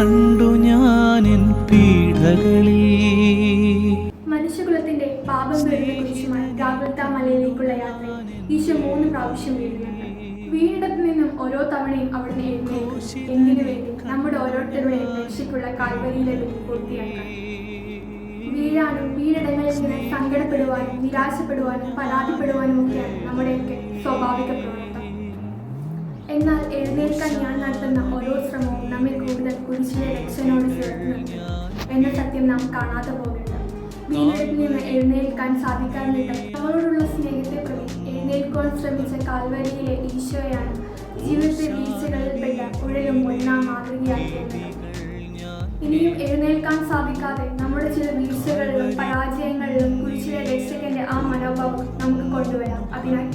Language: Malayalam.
കണ്ടു ഞാൻ എൻ പീഡകളിൽ. മനുഷ്യകുലത്തിന്റെ പാപം വീഴുന്ന കുരിശുമായി ഗാഗുൽത്താ മലയിലേക്കുള്ള യാത്രയിൽ ഈശോ 3 പ്രാവശ്യം വീഴുന്നുണ്ട്. വീണിടത്ത് നിന്നും ഓരോ തവണയും അവിടുന്ന് എഴുന്നേൽക്കും. എന്തിനു വേണ്ടി? നമ്മുടെ ഓരോരുത്തരുടെയും രക്ഷയ്ക്കുള്ള കാൽവരിയിലെ പൂർത്തിയാക്കാൻ. വീഴാനും വീണിടങ്ങളിൽ നിന്ന് സങ്കടപ്പെടുവാനും നിരാശപ്പെടുവാനും പരാതിപ്പെടുവാനും ഒക്കെയാണ് നമ്മുടെയൊക്കെ സ്വാഭാവിക പ്രവണത. എന്നാൽ എഴുന്നേൽക്കാൻ ഞാൻ നടത്തുന്ന ഓരോ ശ്രമവും നമ്മെ കൂടുതൽ കുരിശിലെ രക്ഷനോട് ചേർത്ത് എന്ന സത്യം നാം കാണാതെ പോകരുത്. വീണിടത്തിൽ നിന്ന് എഴുന്നേൽക്കാൻ സാധിക്കാതിട്ട് നമ്മളോടുള്ള സ്നേഹത്തെ പ്രതി എഴുന്നേൽക്കുവാൻ ശ്രമിച്ച കാൽവരിയിലെ ഈശോയാണ് ജീവിതത്തെ വീഴ്ചകളിൽപ്പെട്ട ഉഴലും ഒന്നാം മാതൃകയാക്കിയത്. ഇനിയും എഴുന്നേൽക്കാൻ സാധിക്കാതെ നമ്മുടെ ചില വീഴ്ചകളിലും പരാജയങ്ങളിലും കുരിശിലെ രക്ഷകന്റെ ആ മനോഭാവം നമുക്ക് കൊണ്ടുവരാം. അതിനാൽ